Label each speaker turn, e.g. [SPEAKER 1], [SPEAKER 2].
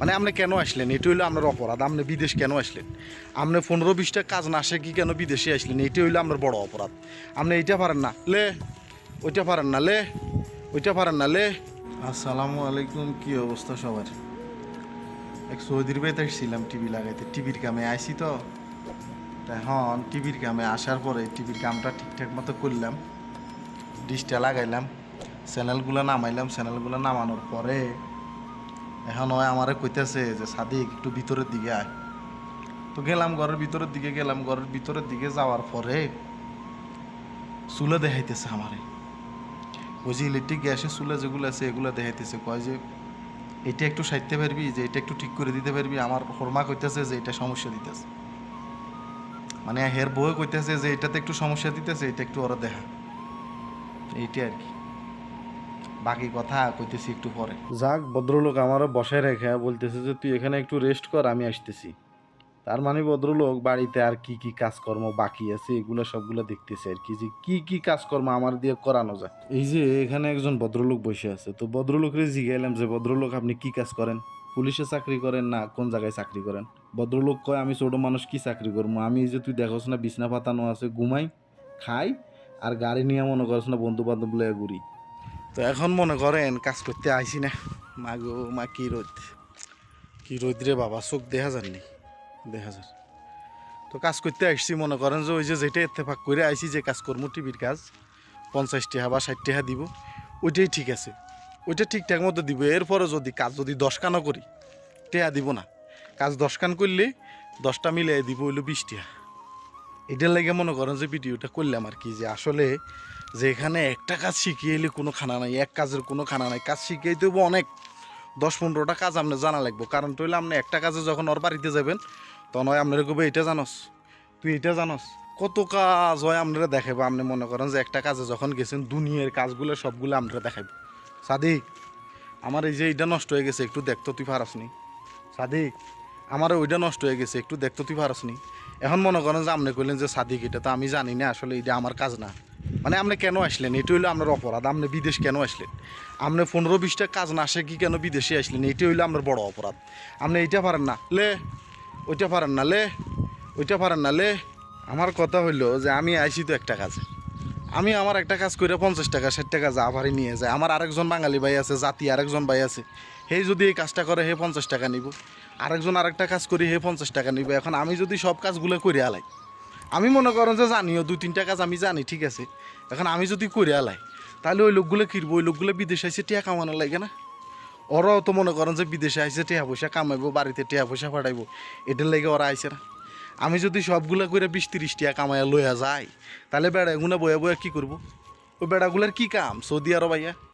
[SPEAKER 1] মানে আপনি কেন আসলেন, এটা হইলো আপনার অপরাধ। আপনি বিদেশ কেন আসলেন? আপনি 15-20টা কাজ না আসে কি কেন বিদেশে আসলেন? এটা হইলো আপনার বড় অপরাধ। আপনি এইটা পারেন না, লে ওইটা পারেন না, লে ওইটা পারেন না, লে। আসসালামু আলাইকুম, কি অবস্থা সবার? এক সৌদির বেতে এসেছিলাম টিভি লাগাইতে, টিভির কামে আইসি তো। এখন টিভির কামে আসার পরে টিভির কামটা ঠিকঠাক মতো করলাম, ডিশটা লাগাইলাম, চ্যানেলগুলো নামাইলাম। চ্যানেলগুলো নামানোর পরে এখন ওই আমারে কইতেছে যে সাদিক একটু ভিতরের দিকে আয়। তো গেলাম ঘরের ভিতরের দিকে, গেলাম ঘরের ভিতরের দিকে যাওয়ার পরে চুলে দেখাইতেছে আমারে। ওই যে ইলেকট্রিক গ্যাসের চুলে যেগুলো আছে এগুলো দেখাইতেছে, কয় যে এটা একটু সাইতে পারবি, যে এটা একটু ঠিক করে দিতে পারবি। আমার হরমা কইতেছে যে এটা সমস্যা দিতেছে, মানে হের বউ কইতেছে যে এটাতে একটু সমস্যা দিতেছে, এটা একটু ওরা দেখা। এইটা আর কি, বাকি কথা কইতেছি একটু পরে। যাক, ভদ্রলোক আমারও বসায় রেখে বলতেছে যে তুই এখানে একটু রেস্ট কর, আমি আসতেছি। তার মানে ভদ্রলোক বাড়িতে আর কি কি কাজকর্ম বাকি আছে এগুলো সবগুলো দেখতেছে আর কি, যে কি কি কাজকর্ম আমার দিয়ে করানো যায়। এই যে এখানে একজন ভদ্রলোক বসে আছে, তো ভদ্রলোকের জিজ্ঞাইলাম যে ভদ্রলোক আপনি কি কাজ করেন? পুলিশে চাকরি করেন না কোন জায়গায় চাকরি করেন? ভদ্রলোক কয় আমি ছোট মানুষ, কি চাকরি করবো? আমি এই যে তুই দেখোস না বিছনা পাতানো আছে, ঘুমাই, খাই, আর গাড়ি নিয়ে মনে করছ না বন্ধু বান্ধব লয়ে ঘুরি। তো এখন মনে করেন কাজ করতে আইসি না, মা গো মা, কি রোদ, কি রোদ রে বাবা, চোখ দেখা যাননি, দেখা যার। তো কাজ করতে আসছি, মনে করেন যে ওই যে যেটা ইত্তেফাক করে আইসি যে কাজ করবো, টিভির কাজ 50 টাকা বা 60 টাকা দিব, ওইটাই ঠিক আছে, ওইটা ঠিকঠাক মতো দিব। এরপরে যদি কাজ যদি 10 কানও করি টাকা দিব না। কাজ 10 কান করলে 10টা মিলিয়ে দিব হইলো 20 টাকা। এটার লাগে মনে করেন যে ভিডিওটা করলাম আর কি, যে আসলে যে এখানে একটা কাজ শিখিয়ে এলে কোনো খানা নাই, এক কাজের কোনো খানা নাই। কাজ শিখিয়ে দেবো অনেক, 10-15টা কাজ আপনার জানা লাগবো। কারণ তো হইলে আপনি একটা কাজে যখন ওর বাড়িতে যাবেন তখন হয় আপনারা কবে এটা জানস, তুই এটা জানস, কত কাজ হয় আপনারা দেখাবো। আপনি মনে করেন যে একটা কাজে যখন গেছেন দুনিয়ার কাজগুলো সবগুলো আপনারা দেখাবো। সাদিক, আমার এই যে এইটা নষ্ট হয়ে গেছে, একটু দেখতো, তুই পারসনি? সাদিক, আমার ওইটা নষ্ট হয়ে গেছে, একটু দেখতো, তুই পারসনি? এখন মনে করেন যে আপনি কইলেন যে সাদিক এটা তো আমি জানি না, আসলে এটা আমার কাজ না। মানে আপনি কেন আসলেন, এটা হইলো আপনার অপরাধ। আপনি বিদেশ কেন আসলেন? আপনি 15-20টা কাজ না আসে কি কেন বিদেশে আসলেন? এটা হইলো আপনার বড় অপরাধ। আপনি এইটা পারেন না, লে ওইটা পারেন না, লে ওইটা পারেন না, লে। আমার কথা হইলো যে আমি আইসি তো একটা কাজে, আমি আমার একটা কাজ করে 50 টাকা 60 টাকা যা ভারী নিয়ে যায়। আমার আরেকজন বাঙালি ভাই আছে, জাতি আরেকজন ভাই আছে, হে যদি এই কাজটা করে হে 50 টাকা নিব। আরেকজন আরেকটা কাজ করি হে 50 টাকা নিব। এখন আমি যদি সব কাজগুলো করে আলাই, আমি মনে করেন যে জানিও 2-3টা কাজ আমি জানি, ঠিক আছে। এখন আমি যদি করে আলাই তাহলে ওই লোকগুলো কিনবো, ওই লোকগুলো বিদেশে আইসে টিয়া কামানো লাগে না? ওরাও তো মনে করেন যে বিদেশে আইসে টিয়া পয়সা কামাইবো, বাড়িতে টিয়া পয়সা পাঠাইবো, এটার লেগে ওরা আইসে না। আমি যদি সবগুলো করে 20-30 টাকা কামাইয়া লইয়া যাই, তাহলে বেড়াগুনা বয়া বয়া কী করবো? ওই বেড়াগুলার কী কাম সৌদি আরব আইয়া?